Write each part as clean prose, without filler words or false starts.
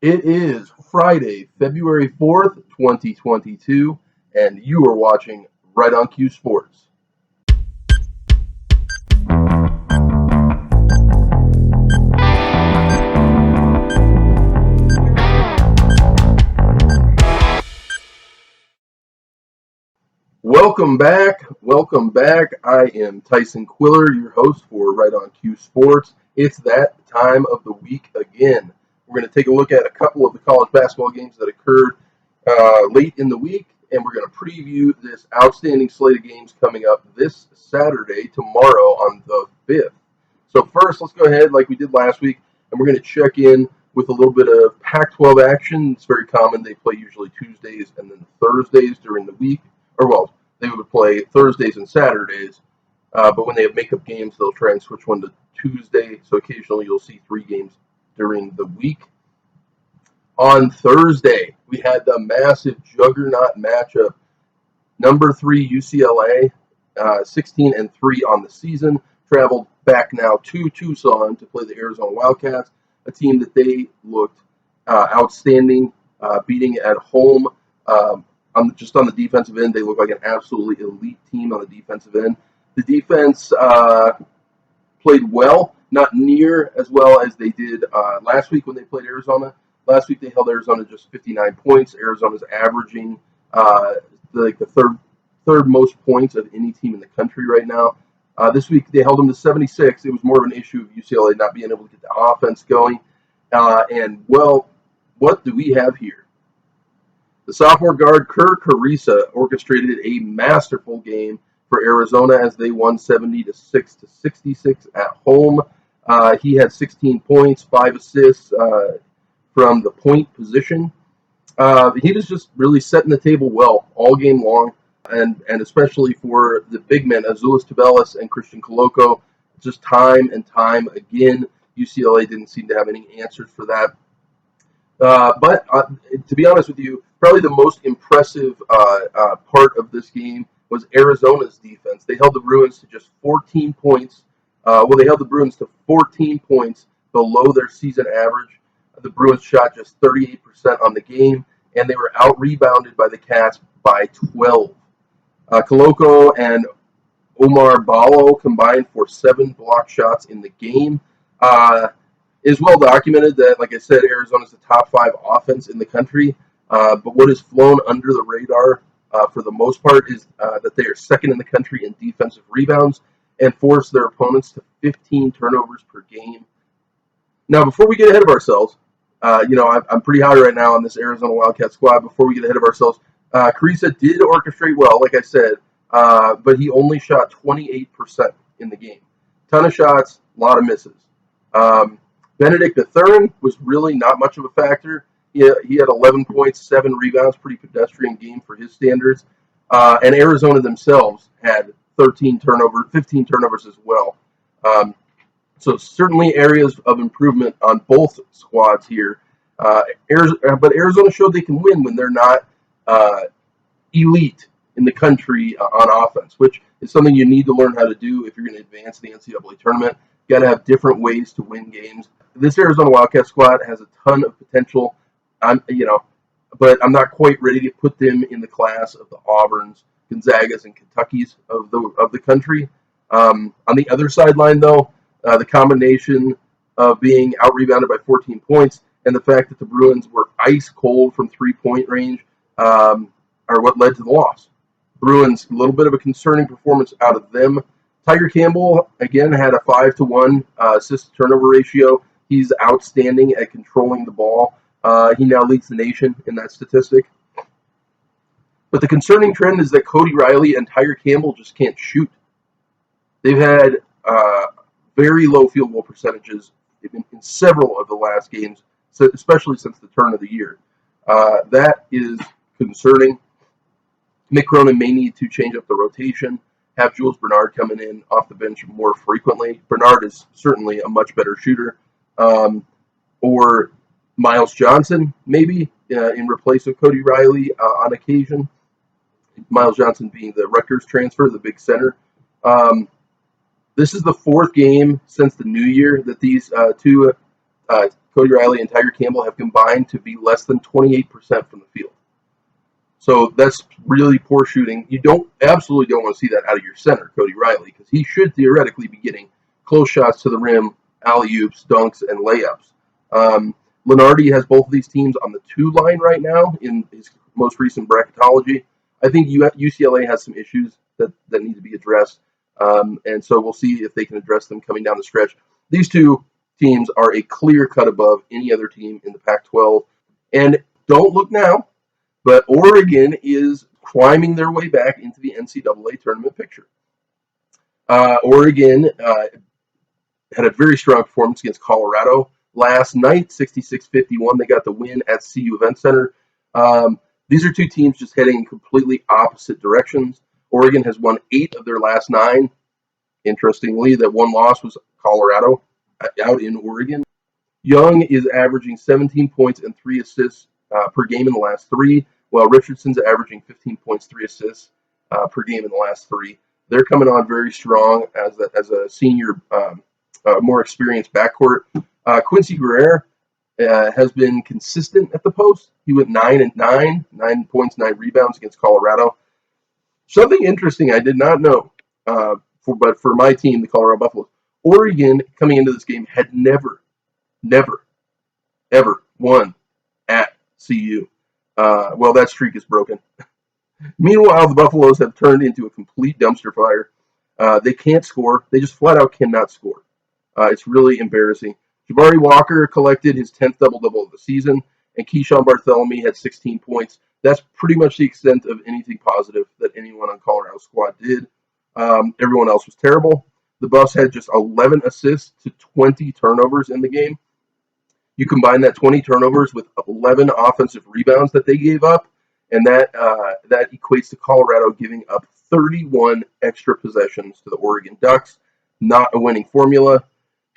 It is Friday, February 4th, 2022, and you are watching Right on Cue Sports. Welcome back. I am Tyson Quiller, your host for Right on Cue Sports. It's that time of the week again. We're going to take a look at a couple of the college basketball games that occurred late in the week, and we're going to preview this outstanding slate of games coming up this Saturday, tomorrow on the 5th. So first, let's go ahead like we did last week, and we're going to check in with a little bit of Pac-12 action. It's very common. They play usually Tuesdays and then Thursdays during the week. They would play Thursdays and Saturdays, but when they have makeup games, they'll try and switch one to Tuesday, so occasionally you'll see 3 games during the week. On Thursday, we had the massive juggernaut matchup. Number 3 UCLA, 16-3 on the season, traveled back now to Tucson to play the Arizona Wildcats, a team that they looked outstanding, beating at home. On the defensive end, they look like an absolutely elite team on the defensive end. The defense played well, not near as well as they did last week when they played Arizona. Last week they held Arizona just 59 points. Arizona's averaging the third most points of any team in the country right now. This week they held them to 76. It was more of an issue of UCLA not being able to get the offense going. What do we have here? The sophomore guard, Kerr Carissa, orchestrated a masterful game for Arizona as they won 76 at home. He had 16 points, 5 assists from the point position. He was just really setting the table well all game long, and especially for the big men, Azuolas Tubelis and Christian Koloko. Just time and time again, UCLA didn't seem to have any answers for that. But to be honest with you, probably the most impressive part of this game was Arizona's defense. They held the Bruins to just 14 points. They held the Bruins to 14 points below their season average. The Bruins shot just 38% on the game, and they were out-rebounded by the Cats by 12. Koloko and Omar Ballo combined for 7 block shots in the game. It is well documented that, like I said, Arizona's the top 5 offense in the country. But what has flown under the radar for the most part is that they are second in the country in defensive rebounds and force their opponents to 15 turnovers per game. Now, before we get ahead of ourselves, I'm pretty high right now on this Arizona Wildcat squad. Before we get ahead of ourselves, Carissa did orchestrate well, like I said, but he only shot 28% in the game. Ton of shots, a lot of misses. Benedict Mathurin was really not much of a factor. He had 11 points, 7 rebounds, pretty pedestrian game for his standards. And Arizona themselves had 15 turnovers as well. So certainly areas of improvement on both squads here. But Arizona showed they can win when they're not elite in the country on offense, which is something you need to learn how to do if you're going to advance the NCAA tournament. You got to have different ways to win games. This Arizona Wildcat squad has a ton of potential. But I'm not quite ready to put them in the class of the Auburns, Gonzagas, and Kentuckys of the country. On the other sideline, though, the combination of being out-rebounded by 14 points and the fact that the Bruins were ice cold from 3-point range are what led to the loss. Bruins, a little bit of a concerning performance out of them. Tiger Campbell, again, had a 5-to-1 assist-to-turnover ratio. He's outstanding at controlling the ball. He now leads the nation in that statistic. But the concerning trend is that Cody Riley and Tiger Campbell just can't shoot. They've had very low field goal percentages in several of the last games, especially since the turn of the year. That is concerning. Mick Cronin may need to change up the rotation, have Jules Bernard coming in off the bench more frequently. Bernard is certainly a much better shooter. Or Miles Johnson, maybe, in replace of Cody Riley on occasion. Miles Johnson being the Rutgers transfer, the big center. This is the 4th game since the new year that these two Cody Riley and Tiger Campbell have combined to be less than 28% from the field. So that's really poor shooting. You absolutely don't want to see that out of your center, Cody Riley, because he should theoretically be getting close shots to the rim, alley-oops, dunks, and layups. Lenardi has both of these teams on the 2 line right now in his most recent bracketology. I think UCLA has some issues that need to be addressed, and so we'll see if they can address them coming down the stretch. These 2 teams are a clear cut above any other team in the Pac-12, and don't look now, but Oregon is climbing their way back into the NCAA tournament picture. Oregon had a very strong performance against Colorado last night, 66-51. They got the win at CU Event Center. These are 2 teams just heading in completely opposite directions. Oregon has won 8 of their last 9. Interestingly, that one loss was Colorado out in Oregon. Young is averaging 17 points and 3 assists per game in the last 3, while Richardson's averaging 15 points, 3 assists per game in the last 3. They're coming on very strong as a senior, more experienced backcourt. Quincy Guerrero has been consistent at the post. He went 9-9, 9 points, 9 rebounds against Colorado. Something interesting I did not know, but for my team, the Colorado Buffaloes, Oregon coming into this game had never, ever won at CU. Well, that streak is broken. Meanwhile, the Buffaloes have turned into a complete dumpster fire. They can't score. They just flat out cannot score. It's really embarrassing. Jabari Walker collected his 10th double-double of the season, and Keyshawn Bartholomew had 16 points. That's pretty much the extent of anything positive that anyone on Colorado's squad did. Everyone else was terrible. The Buffs had just 11 assists to 20 turnovers in the game. You combine that 20 turnovers with 11 offensive rebounds that they gave up, and that equates to Colorado giving up 31 extra possessions to the Oregon Ducks. Not a winning formula.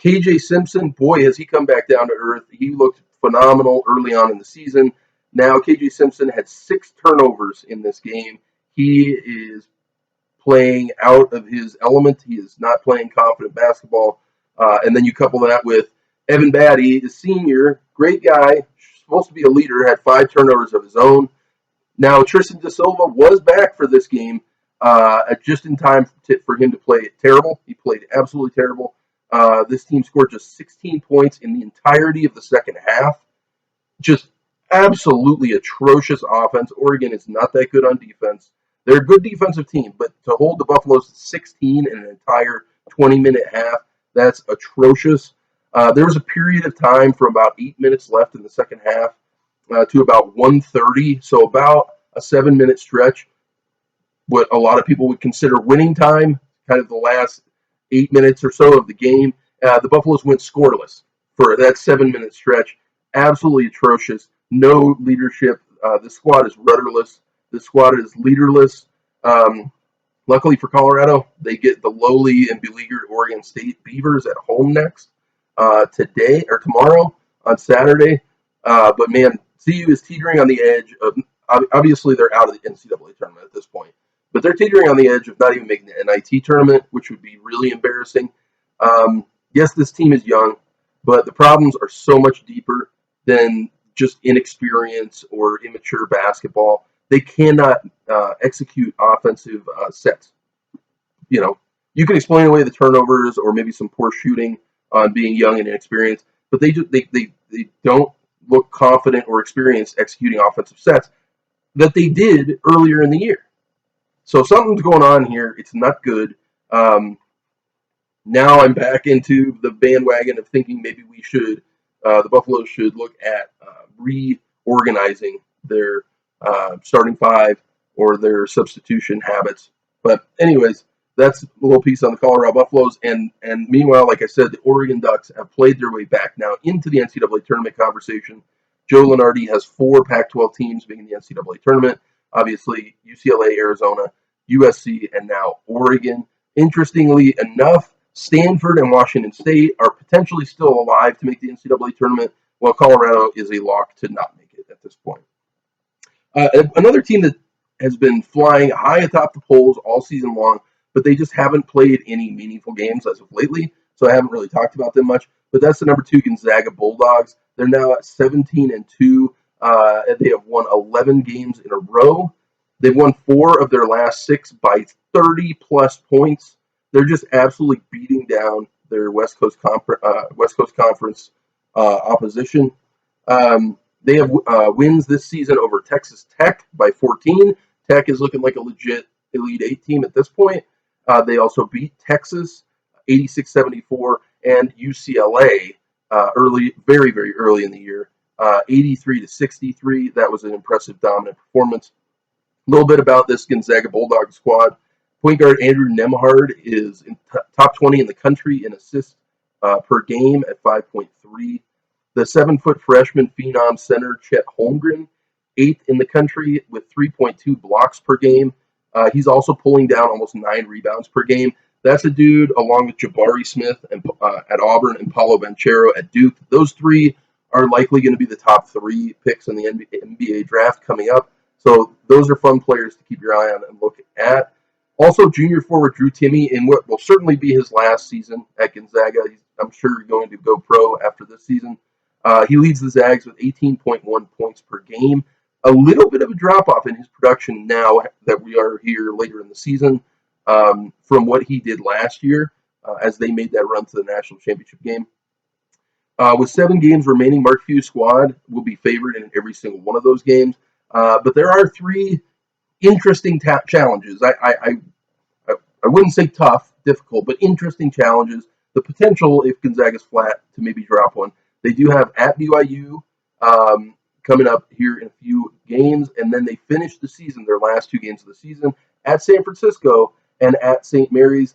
KJ Simpson, boy, has he come back down to earth. He looked phenomenal early on in the season. Now, KJ Simpson had 6 turnovers in this game. He is playing out of his element. He is not playing confident basketball. And then you couple that with Evan Batty, the senior, great guy, supposed to be a leader, had 5 turnovers of his own. Now, Tristan Da Silva was back for this game just in time for him to play terrible. He played absolutely terrible. This team scored just 16 points in the entirety of the second half. Just absolutely atrocious offense. Oregon is not that good on defense. They're a good defensive team, but to hold the Buffaloes to 16 in an entire 20-minute half, that's atrocious. There was a period of time from about 8 minutes left in the second half to about 1:30, so about a 7-minute stretch, what a lot of people would consider winning time, kind of the last 8 minutes or so of the game. The Buffaloes went scoreless for that 7-minute stretch. Absolutely atrocious. No leadership. The squad is rudderless. The squad is leaderless. Luckily for Colorado, they get the lowly and beleaguered Oregon State Beavers at home next today or tomorrow on Saturday. But man, CU is teetering on the edge of. Obviously, they're out of the NCAA tournament at this point, but they're teetering on the edge of not even making the NIT tournament, which would be really embarrassing. Yes, this team is young, but the problems are so much deeper than just inexperience or immature basketball. They cannot execute offensive sets. You know, you can explain away the turnovers or maybe some poor shooting on being young and inexperienced, but they don't look confident or experienced executing offensive sets that they did earlier in the year. So something's going on here. It's not good. Now I'm back into the bandwagon of thinking maybe we should, the Buffaloes should look at reorganizing their starting 5 or their substitution habits. But anyways, that's a little piece on the Colorado Buffaloes. And meanwhile, like I said, the Oregon Ducks have played their way back now into the NCAA tournament conversation. Joe Lunardi has 4 Pac-12 teams being in the NCAA tournament. Obviously, UCLA, Arizona, USC, and now Oregon. Interestingly enough, Stanford and Washington State are potentially still alive to make the NCAA tournament, while Colorado is a lock to not make it at this point. Another team that has been flying high atop the polls all season long, but they just haven't played any meaningful games as of lately, so I haven't really talked about them much. but that's the number 2 Gonzaga Bulldogs. They're now at 17-2. They have won 11 games in a row. They've won 4 of their last 6 by 30-plus points. They're just absolutely beating down their West Coast Conference opposition. They have wins this season over Texas Tech by 14. Tech is looking like a legit Elite 8 team at this point. They also beat Texas 86-74 and UCLA very, very early in the year, 83-63. That was an impressive, dominant performance. A little bit about this Gonzaga Bulldog squad. Point guard Andrew Nembhard is in top 20 in the country in assists per game at 5.3. The 7-foot freshman phenom center Chet Holmgren, 8th in the country with 3.2 blocks per game. He's also pulling down almost 9 rebounds per game. That's a dude along with Jabari Smith at Auburn and Paulo Banchero at Duke. Those 3 are likely going to be the top 3 picks in the NBA draft coming up. So those are fun players to keep your eye on and look at. Also, junior forward Drew Timme in what will certainly be his last season at Gonzaga. I'm sure he's going to go pro after this season. He leads the Zags with 18.1 points per game. A little bit of a drop-off in his production now that we are here later in the season from what he did last year as they made that run to the national championship game. With 7 games remaining, Mark Few's squad will be favored in every single one of those games. But there are 3 interesting challenges. I wouldn't say tough, difficult, but interesting challenges. The potential, if Gonzaga's flat, to maybe drop one. They do have at BYU coming up here in a few games, and then they finish the season, their last 2 games of the season, at San Francisco and at St. Mary's.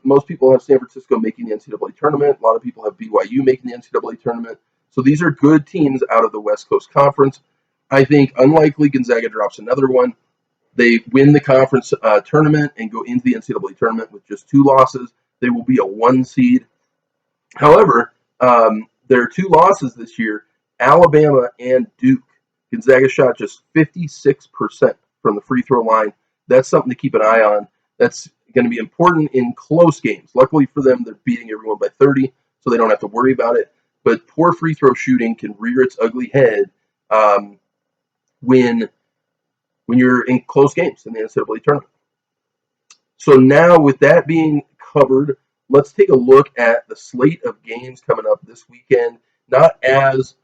Most people have San Francisco making the NCAA tournament. A lot of people have BYU making the NCAA tournament. So these are good teams out of the West Coast Conference. I think unlikely Gonzaga drops another one. They win the conference tournament and go into the NCAA tournament with just 2 losses. They will be a 1 seed. However, there are 2 losses this year, Alabama and Duke. Gonzaga shot just 56% from the free throw line. That's something to keep an eye on. That's going to be important in close games. Luckily for them, they're beating everyone by 30, so they don't have to worry about it. But poor free throw shooting can rear its ugly head when you're in close games in the NCAA tournament. So now with that being covered, let's take a look at the slate of games coming up this weekend. Not as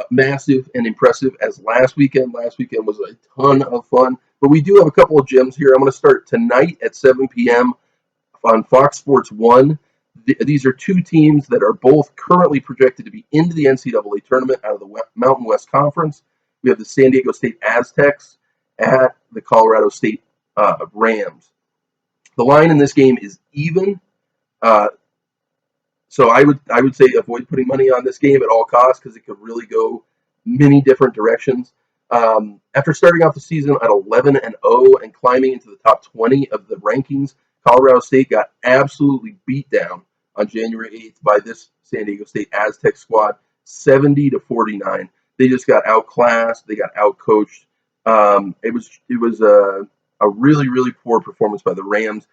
massive and impressive as last weekend. Last weekend was a ton of fun, but we do have a couple of gems here. I'm going to start tonight at 7 p.m. on Fox Sports 1. These are 2 teams that are both currently projected to be into the NCAA tournament out of the Mountain West Conference. We have the San Diego State Aztecs at the Colorado State Rams. The line in this game is even. So I would say avoid putting money on this game at all costs because it could really go many different directions. After starting off the season at 11-0 and climbing into the top 20 of the rankings, Colorado State got absolutely beat down on January 8th by this San Diego State Aztec squad, 70-49. They just got outclassed. They got outcoached. It was a really, really poor performance by the Rams.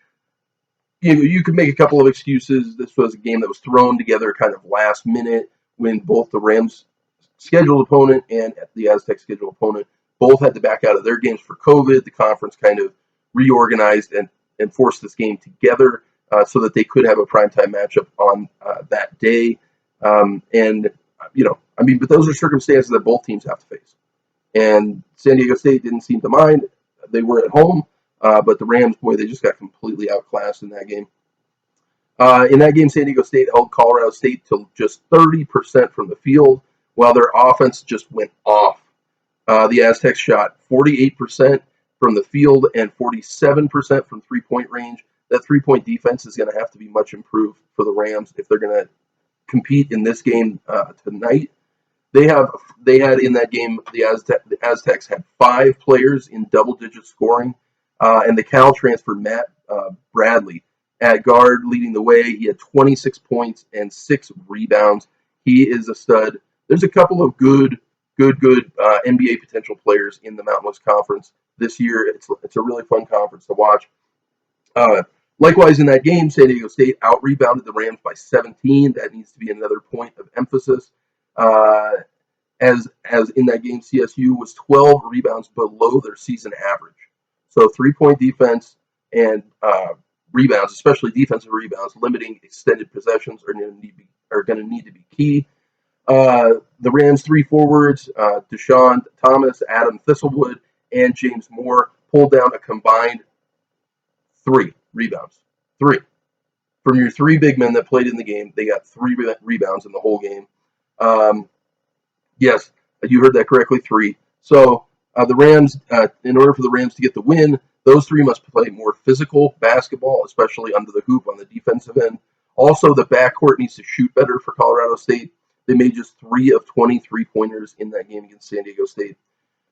You could make a couple of excuses. This was a game that was thrown together kind of last minute when both the Rams scheduled opponent and the Aztec scheduled opponent both had to back out of their games for COVID. The conference kind of reorganized and forced this game together so that they could have a primetime matchup on that day. But those are circumstances that both teams have to face. And San Diego State didn't seem to mind. They were at home. But the Rams, boy, they just got completely outclassed in that game. In that game, San Diego State held Colorado State to just 30% from the field, while their offense just went off. The Aztecs shot 48% from the field and 47% from three-point range. That three-point defense is going to have to be much improved for the Rams if they're going to compete in this game tonight. They had in that game, the Aztecs had 5 players in double-digit scoring. And the Cal transfer, Matt Bradley, at guard leading the way. He had 26 points and 6 rebounds. He is a stud. There's a couple of good NBA potential players in the Mountain West Conference this year. It's a really fun conference to watch. Likewise, in that game, San Diego State out-rebounded the Rams by 17. That needs to be another point of emphasis. Uh, as in that game, CSU was 12 rebounds below their season average. So 3-point defense and rebounds, especially defensive rebounds, limiting extended possessions are going to need to be key. The Rams' three forwards, Deshaun Thomas, Adam Thistlewood, and James Moore, pulled down a combined 3 rebounds. 3. From your 3 big men that played in the game, they got 3 rebounds in the whole game. Yes, you heard that correctly, 3. So the Rams, in order for the Rams to get the win, those 3 must play more physical basketball, especially under the hoop on the defensive end. Also, the backcourt needs to shoot better for Colorado State. They made just 3 of 20 3-pointers in that game against San Diego State.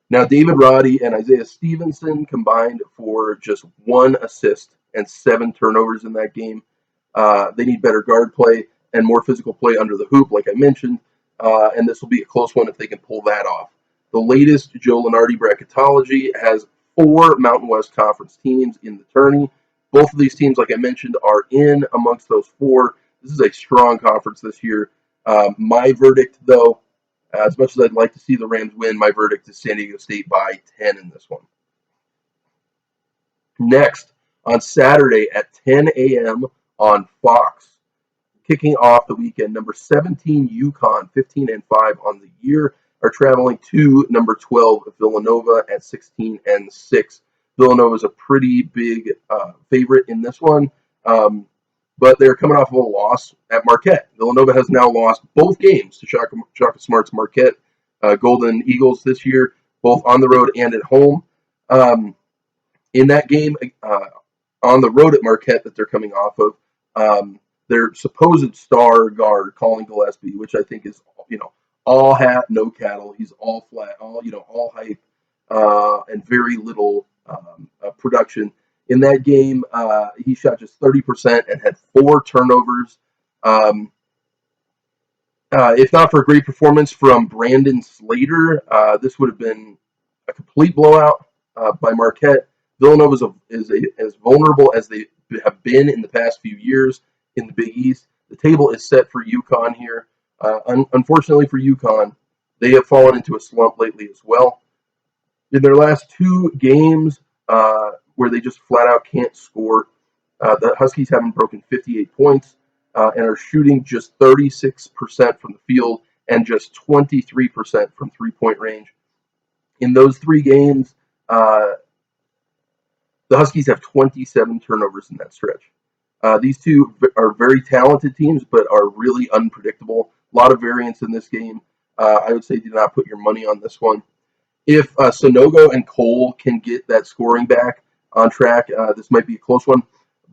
Now, David Roddy and Isaiah Stevenson combined for just 1 assist and 7 turnovers in that game. They need better guard play and more physical play under the hoop, like I mentioned, and this will be a close one if they can pull that off. The latest Joe Lunardi bracketology has 4 Mountain West Conference teams in the tourney. Both of these teams, like I mentioned, are in amongst those 4. This is a strong conference this year. My verdict, though, as much as I'd like to see the Rams win, my verdict is San Diego State by 10 in this one. Next, on Saturday at 10 a.m. on Fox, kicking off the weekend, number 17 UConn, 15-5 on the year, are traveling to number 12 Villanova at 16-6. Villanova is a pretty big favorite in this one, but they're coming off of a loss at Marquette. Villanova has now lost both games to Shaka Smart's Marquette Golden Eagles this year, both on the road and at home. In that game on the road at Marquette that they're coming off of, their supposed star guard, Colin Gillespie, which I think is, all hat, no cattle. He's all flat, all hype, and very little production. In that game, he shot just 30% and had 4 turnovers. If not for a great performance from Brandon Slater, this would have been a complete blowout by Marquette. Villanova is as vulnerable as they have been in the past few years in the Big East. The table is set for UConn here. Unfortunately for UConn, they have fallen into a slump lately as well. In their last 2 games, where they just flat out can't score, the Huskies haven't broken 58 points and are shooting just 36% from the field and just 23% from 3-point range. In those 3 games, the Huskies have 27 turnovers in that stretch. These two are very talented teams, but are really unpredictable. A lot of variance in this game. I would say do not put your money on this one. If Sonogo and Cole can get that scoring back on track, this might be a close one.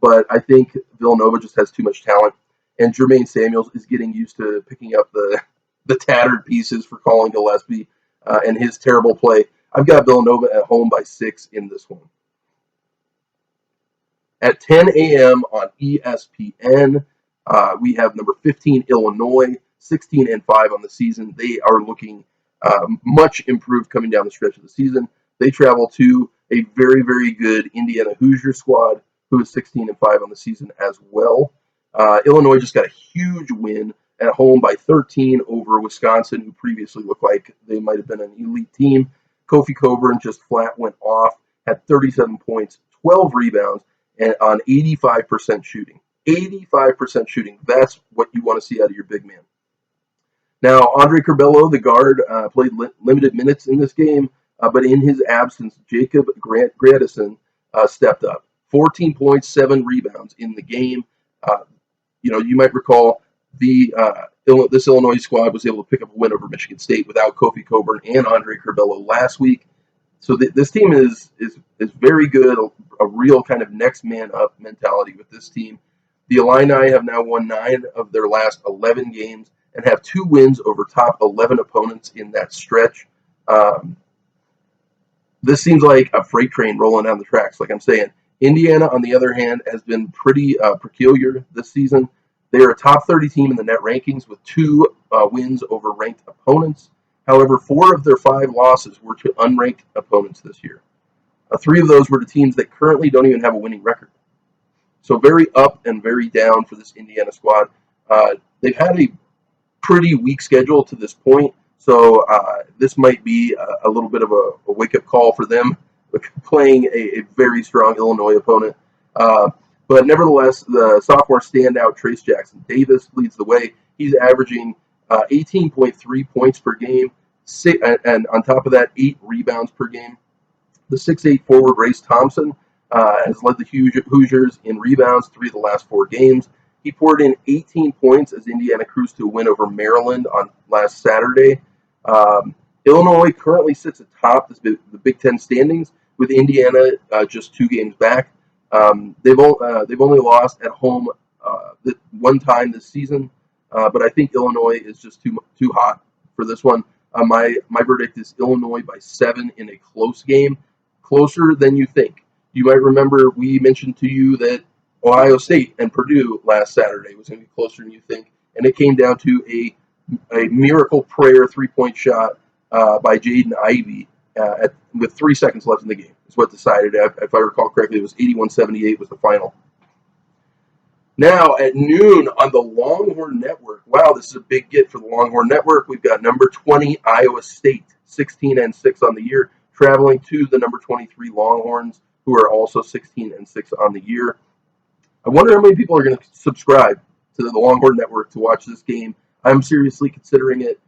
But I think Villanova just has too much talent. And Jermaine Samuels is getting used to picking up the tattered pieces for Colin Gillespie and his terrible play. I've got Villanova at home by 6 in this one. At 10 a.m. on ESPN, we have number 15 Illinois, 16-5 on the season. They are looking much improved coming down the stretch of the season. They travel to a very, very good Indiana Hoosier squad who is 16-5 on the season as well. Illinois just got a huge win at home by 13 over Wisconsin, who previously looked like they might have been an elite team. Kofi Coburn just flat went off, had 37 points, 12 rebounds, and on 85% shooting. 85% shooting. That's what you want to see out of your big man. Now, Andre Curbelo, the guard, played limited minutes in this game, but in his absence, Jacob Gradison stepped up. 14 points, 7 rebounds in the game. You might recall this Illinois squad was able to pick up a win over Michigan State without Kofi Coburn and Andre Curbelo last week. So this team is very good, a real kind of next man up mentality with this team. The Illini have now won 9 of their last 11 games and have 2 wins over top 11 opponents in that stretch. This seems like a freight train rolling down the tracks, like I'm saying. Indiana, on the other hand, has been pretty peculiar this season. They are a top 30 team in the net rankings with 2 wins over ranked opponents. However, 4 of their 5 losses were to unranked opponents this year. 3 of those were to teams that currently don't even have a winning record. So very up and very down for this Indiana squad. They've had a pretty weak schedule to this point, so this might be a little bit of a wake-up call for them, playing a very strong Illinois opponent. But nevertheless, the sophomore standout Trace Jackson Davis leads the way. He's averaging 18.3 points per game, and on top of that, 8 rebounds per game. The 6'8 forward Race Thompson has led the Hoosiers in rebounds 3 of the last 4 games. He poured in 18 points as Indiana cruised to a win over Maryland on last Saturday. Illinois currently sits atop the Big Ten standings, with Indiana just 2 games back. They've only lost at home one time this season, but I think Illinois is just too hot for this one. My verdict is Illinois by 7 in a close game, closer than you think. You might remember we mentioned to you that Ohio State and Purdue last Saturday was going to be closer than you think, and it came down to a miracle prayer 3-point shot by Jaden Ivey with 3 seconds left in the game. Is what decided. If I recall correctly, it was 81-78 was the final. Now at noon on the Longhorn Network. Wow, this is a big get for the Longhorn Network. We've got number 20 Iowa State, 16-6 on the year, traveling to the number 23 Longhorns, who are also 16-6 on the year. I wonder how many people are going to subscribe to the Longhorn Network to watch this game. I'm seriously considering it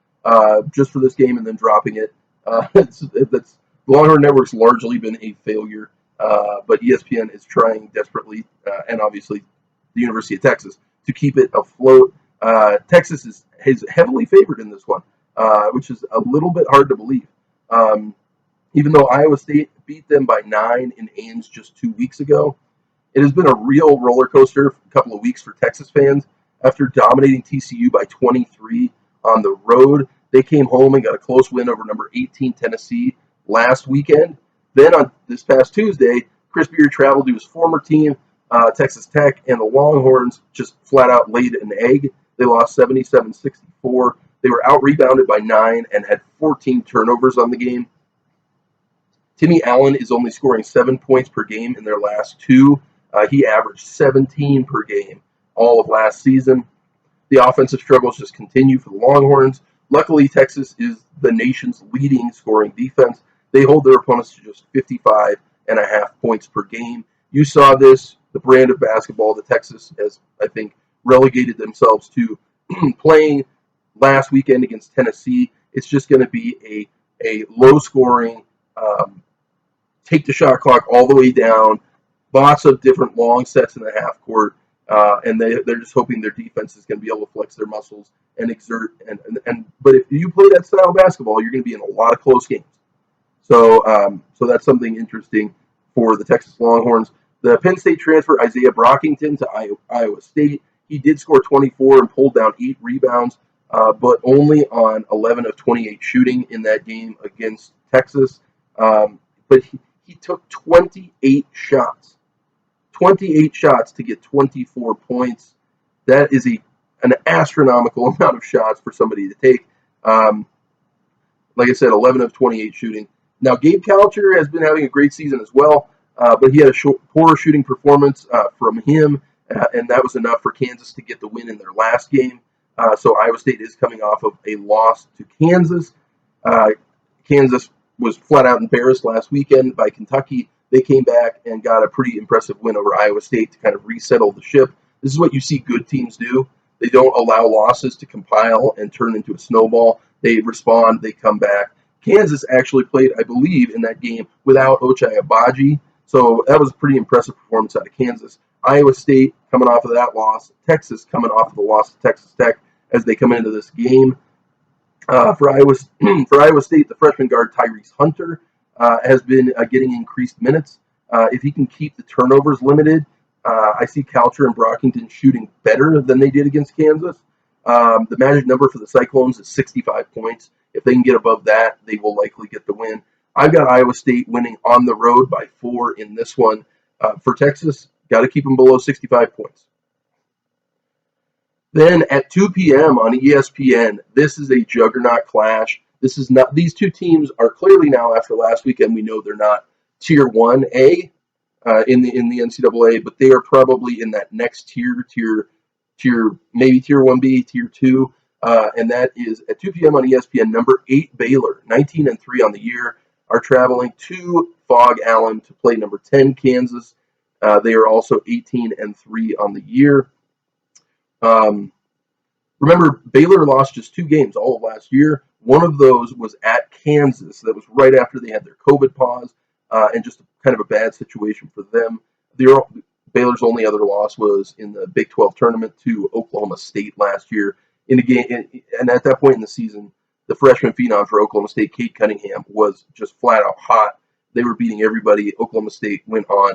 just for this game and then dropping it. The Longhorn Network's largely been a failure, but ESPN is trying desperately, and obviously the University of Texas, to keep it afloat. Texas is heavily favored in this one, which is a little bit hard to believe. Even though Iowa State beat them by 9 in Ames just 2 weeks ago, it has been a real roller coaster for a couple of weeks for Texas fans. After dominating TCU by 23 on the road, they came home and got a close win over number 18 Tennessee last weekend. Then on this past Tuesday, Chris Beard traveled to his former team, Texas Tech, and the Longhorns just flat out laid an egg. They lost 77-64. They were out-rebounded by 9 and had 14 turnovers on the game. Timmy Allen is only scoring 7 points per game in their last 2. He averaged 17 per game all of last season. The offensive struggles just continue for the Longhorns. Luckily, Texas is the nation's leading scoring defense. They hold their opponents to just 55.5 points per game. You saw this, the brand of basketball that Texas has, I think, relegated themselves to playing last weekend against Tennessee. It's just going to be a low-scoring, take the shot clock all the way down, lots of different long sets in the half court, and they're just hoping their defense is going to be able to flex their muscles and exert. But if you play that style of basketball, you're going to be in a lot of close games. So that's something interesting for the Texas Longhorns. The Penn State transfer Isaiah Brockington to Iowa State, he did score 24 and pulled down 8 rebounds, but only on 11 of 28 shooting in that game against Texas. But he took 28 shots. 28 shots to get 24 points. That is an astronomical amount of shots for somebody to take. Like I said, 11 of 28 shooting. Now, Gabe Kalcher has been having a great season as well, but he had a poor shooting performance from him, and that was enough for Kansas to get the win in their last game. So Iowa State is coming off of a loss to Kansas. Kansas was flat out embarrassed last weekend by Kentucky. They came back and got a pretty impressive win over Iowa State to kind of resettle the ship. This is what you see good teams do. They don't allow losses to compile and turn into a snowball. They respond, they come back. Kansas actually played, I believe, in that game without Ochai Agbaji. So that was a pretty impressive performance out of Kansas. Iowa State coming off of that loss. Texas coming off of the loss to Texas Tech as they come into this game. For Iowa State, the freshman guard Tyrese Hunter has been getting increased minutes. If he can keep the turnovers limited, I see Kalcher and Brockington shooting better than they did against Kansas. The magic number for the Cyclones is 65 points. If they can get above that, they will likely get the win. I've got Iowa State winning on the road by 4 in this one. For Texas, got to keep them below 65 points. Then at 2 p.m. on ESPN, this is a juggernaut clash. These two teams are clearly now, after last weekend, we know they're not Tier 1A. in the NCAA, but they are probably in that next tier, maybe tier 1B, tier 2, and that is at 2 p.m. on ESPN. Number 8 Baylor, 19-3 on the year, are traveling to Fog Allen to play number 10 Kansas. They are also 18-3 on the year. Remember, Baylor lost just 2 games all of last year. One of those was at Kansas. That was right after they had their COVID pause, and just kind of a bad situation for them. Baylor's only other loss was in the Big 12 tournament to Oklahoma State last year in a game. And at that point in the season, the freshman phenom for Oklahoma State, Cade Cunningham, was just flat out hot. They were beating everybody. Oklahoma State went on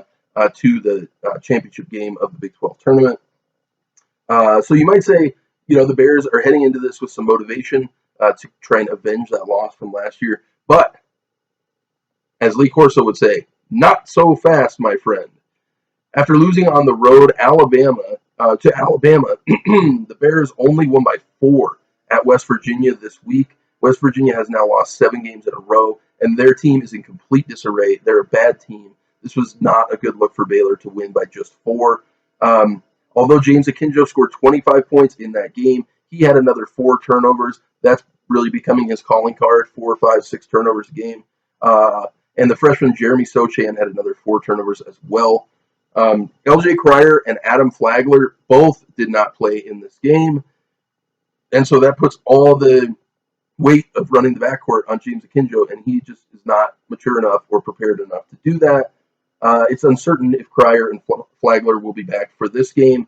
to the championship game of the Big 12 tournament. So you might say, the Bears are heading into this with some motivation to try and avenge that loss from last year. But, as Lee Corso would say, not so fast, my friend. After losing on the road to Alabama, the Bears only won by 4 at West Virginia this week. West Virginia has now lost 7 games in a row, and their team is in complete disarray. They're a bad team. This was not a good look for Baylor to win by just 4. Although James Akinjo scored 25 points in that game, he had another 4 turnovers. That's really becoming his calling card, 4, 5, 6 turnovers a game. And the freshman Jeremy Sochan had another 4 turnovers as well. LJ Cryer and Adam Flagler both did not play in this game. And so that puts all the weight of running the backcourt on James Akinjo, and he just is not mature enough or prepared enough to do that. It's uncertain if Cryer and Flagler will be back for this game.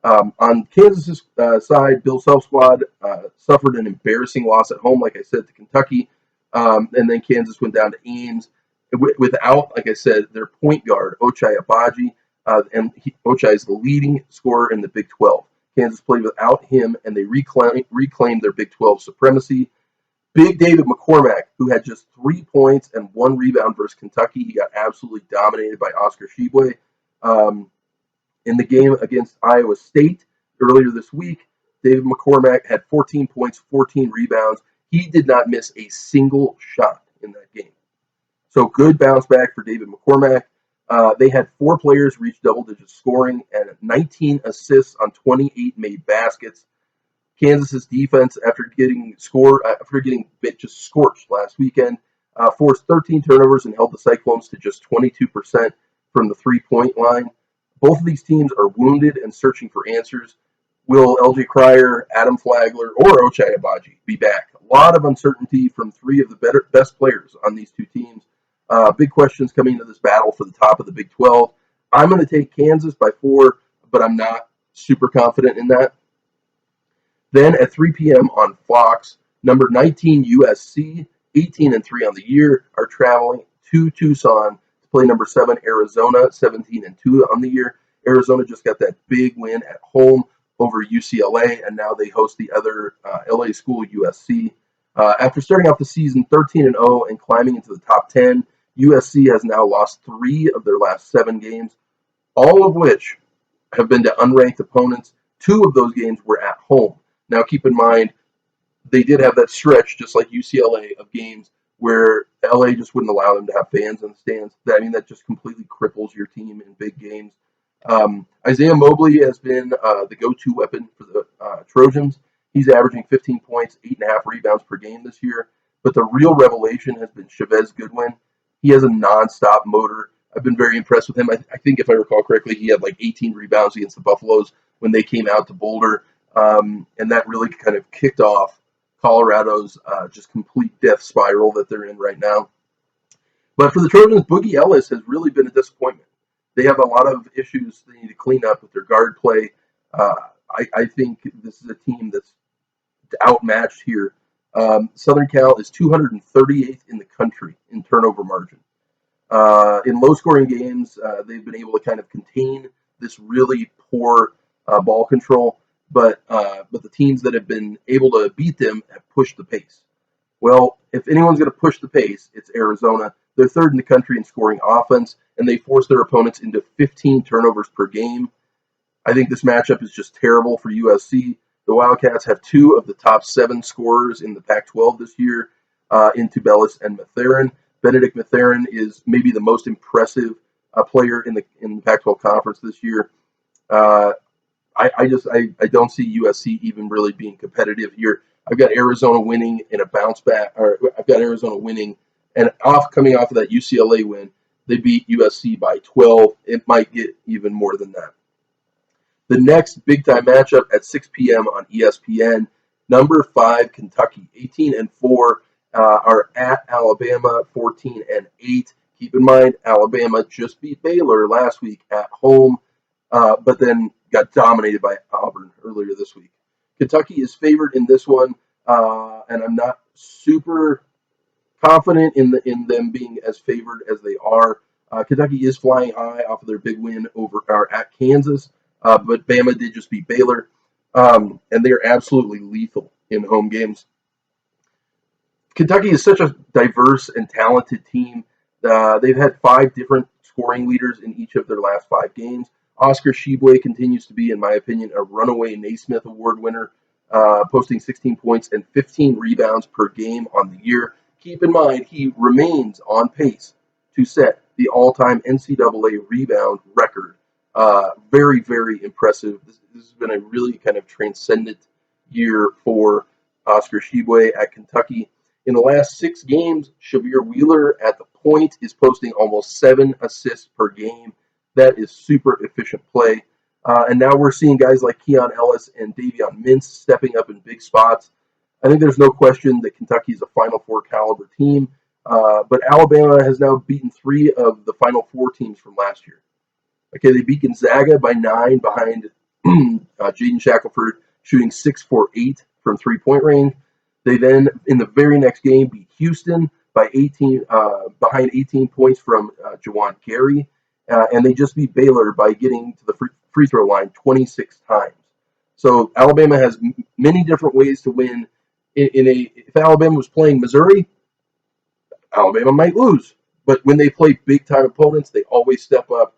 On Kansas' side, Bill Self-Squad suffered an embarrassing loss at home, like I said, to Kentucky. And then Kansas went down to Ames without, like I said, their point guard, Ochai Agbaji. Ochai is the leading scorer in the Big 12. Kansas played without him, and they reclaimed their Big 12 supremacy. Big David McCormack, who had just 3 points and 1 rebound versus Kentucky. He got absolutely dominated by Oscar Tshiebwe. In the game against Iowa State earlier this week, David McCormack had 14 points, 14 rebounds. He did not miss a single shot in that game. So good bounce back for David McCormack. They had 4 players reach double-digit scoring and 19 assists on 28 made baskets. Kansas's defense, after getting just scorched last weekend, forced 13 turnovers and held the Cyclones to just 22% from the 3-point line. Both of these teams are wounded and searching for answers. Will LJ Cryer, Adam Flagler, or Ochai Agbaji be back? A lot of uncertainty from 3 of the best players on these 2 teams. Big questions coming into this battle for the top of the Big 12. I'm going to take Kansas by 4, but I'm not super confident in that. Then at 3 p.m. on Fox, number 19 USC, 18-3 on the year, are traveling to Tucson to play number 7 Arizona, 17-2 on the year. Arizona just got that big win at home over UCLA, and now they host the other LA school, USC. After starting off the season 13-0 and climbing into the top 10, USC has now lost 3 of their last 7 games, all of which have been to unranked opponents. 2 of those games were at home. Now, keep in mind, they did have that stretch, just like UCLA, of games where LA just wouldn't allow them to have fans in the stands. That just completely cripples your team in big games. Isaiah Mobley has been the go-to weapon for the Trojans. He's averaging 15 points, 8.5 rebounds per game this year. But the real revelation has been Chavez Goodwin. He has a nonstop motor. I've been very impressed with him. I think, if I recall correctly, he had like 18 rebounds against the Buffaloes when they came out to Boulder. And that really kind of kicked off Colorado's just complete death spiral that they're in right now. But for the Trojans, Boogie Ellis has really been a disappointment. They have a lot of issues they need to clean up with their guard play. I think this is a team that's outmatched here. Southern Cal is 238th in the country in turnover margin. In low-scoring games, they've been able to kind of contain this really poor ball control. But the teams that have been able to beat them have pushed the pace. Well, if anyone's going to push the pace, it's Arizona. They're 3rd in the country in scoring offense, and they force their opponents into 15 turnovers per game. I think this matchup is just terrible for USC. The Wildcats have 2 of the top 7 scorers in the Pac-12 this year in Tubelis and Mathurin. Benedict Mathurin is maybe the most impressive player in the Pac-12 conference this year. I don't see USC even really being competitive here. I've got Arizona winning in a bounce back, or I've got Arizona winning, and coming off of that UCLA win, they beat USC by 12. It might get even more than that. The next big time matchup at 6 p.m. on ESPN, number 5 Kentucky, 18-4, are at Alabama, 14-8. Keep in mind, Alabama just beat Baylor last week at home, but then got dominated by Auburn earlier this week. Kentucky is favored in this one, and I'm not super confident in them being as favored as they are. Kentucky is flying high off of their big win at Kansas, but Bama did just beat Baylor, and they're absolutely lethal in home games. Kentucky is such a diverse and talented team. They've had 5 different scoring leaders in each of their last 5 games. Oscar Tshiebwe continues to be, in my opinion, a runaway Naismith Award winner, posting 16 points and 15 rebounds per game on the year. Keep in mind, he remains on pace to set the all-time NCAA rebound record. Very, very impressive. This has been a really kind of transcendent year for Oscar Tshiebwe at Kentucky. In the last 6 games, Shavir Wheeler at the point is posting almost 7 assists per game. That is super efficient play. And now we're seeing guys like Keon Ellis and Davion Mintz stepping up in big spots. I think there's no question that Kentucky is a Final Four caliber team. But Alabama has now beaten 3 of the Final Four teams from last year. Okay, they beat Gonzaga by 9 behind Jaden Shackelford shooting 6 for 8 from 3-point range. They then, in the very next game, beat Houston by 18 behind 18 points from Jawan Gary. And they just beat Baylor by getting to the free throw line 26 times. So Alabama has many different ways to win. If Alabama was playing Missouri, Alabama might lose. But when they play big-time opponents, they always step up,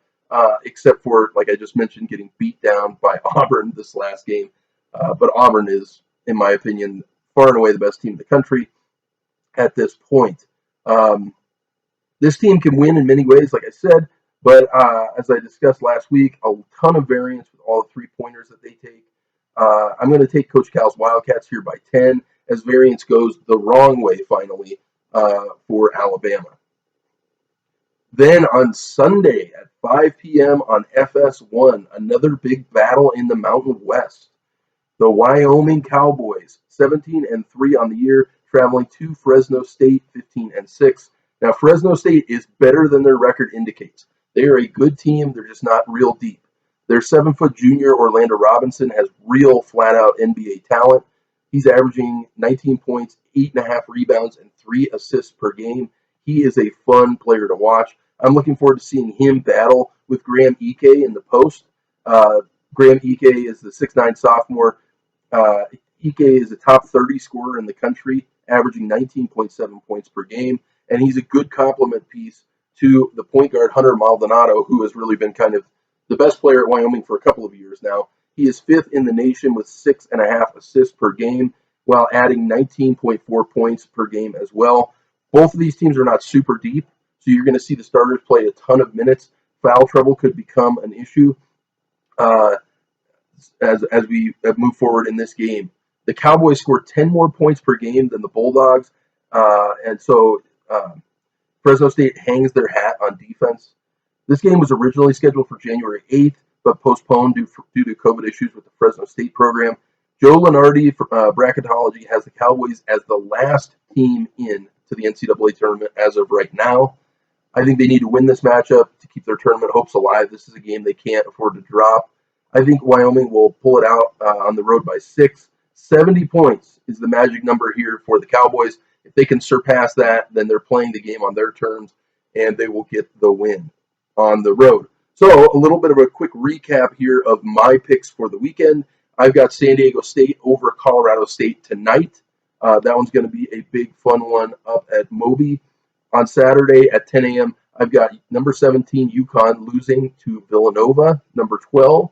except for, like I just mentioned, getting beat down by Auburn this last game. But Auburn is, in my opinion, far and away the best team in the country at this point. This team can win in many ways, like I said, but as I discussed last week, a ton of variance with all the three-pointers that they take. I'm going to take Coach Cal's Wildcats here by 10 as variance goes the wrong way finally for Alabama. Then on Sunday at 5 p.m. on FS1, another big battle in the Mountain West. The Wyoming Cowboys, 17-3 on the year, traveling to Fresno State, 15-6. Now, Fresno State is better than their record indicates. They are a good team. They're just not real deep. Their 7-foot junior, Orlando Robinson, has real flat-out NBA talent. He's averaging 19 points, 8.5 rebounds, and 3 assists per game. He is a fun player to watch. I'm looking forward to seeing him battle with Graham Ike in the post. Graham Ike is the 6'9 sophomore. Ike is a top 30 scorer in the country, averaging 19.7 points per game, and he's a good complement piece to the point guard Hunter Maldonado, who has really been kind of the best player at Wyoming for a couple of years now. He is 5th in the nation with 6.5 assists per game, while adding 19.4 points per game as well. Both of these teams are not super deep, so you're going to see the starters play a ton of minutes. Foul trouble could become an issue as we move forward in this game. The Cowboys scored 10 more points per game than the Bulldogs, and so Fresno State hangs their hat on defense. This game was originally scheduled for January 8th, but postponed due to COVID issues with the Fresno State program. Joe Lunardi, Bracketology, has the Cowboys as the last team in to the NCAA tournament as of right now. I think they need to win this matchup to keep their tournament hopes alive. This is a game they can't afford to drop. I think Wyoming will pull it out on the road by 6. 70 points is the magic number here for the Cowboys. If they can surpass that, then they're playing the game on their terms, and they will get the win on the road. So a little bit of a quick recap here of my picks for the weekend. I've got San Diego State over Colorado State tonight. That one's going to be a big, fun one up at Moby. On Saturday at 10 a.m., I've got number 17 UConn losing to Villanova, number 12.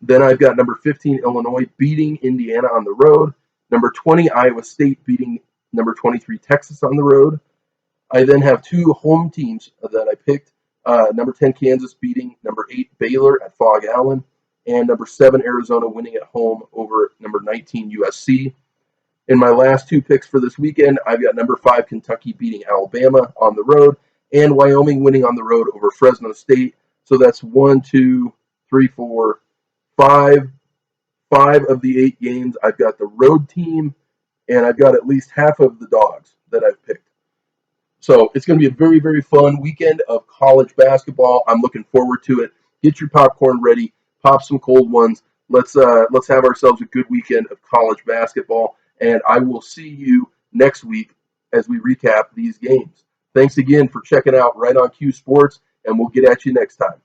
Then I've got number 15 Illinois beating Indiana on the road. Number 20 Iowa State beating number 23 Texas on the road. I then have 2 home teams that I picked. Number 10, Kansas beating number 8, Baylor at Fog Allen. And number 7, Arizona winning at home over number 19, USC. In my last two picks for this weekend, I've got number 5, Kentucky beating Alabama on the road, and Wyoming winning on the road over Fresno State. So that's 1, 2, 3, 4, 5. 5 of the 8 games. I've got the road team, and I've got at least half of the dogs that I've picked. So it's going to be a very, very fun weekend of college basketball. I'm looking forward to it. Get your popcorn ready. Pop some cold ones. Let's have ourselves a good weekend of college basketball. And I will see you next week as we recap these games. Thanks again for checking out Right on Cue Sports, and we'll get at you next time.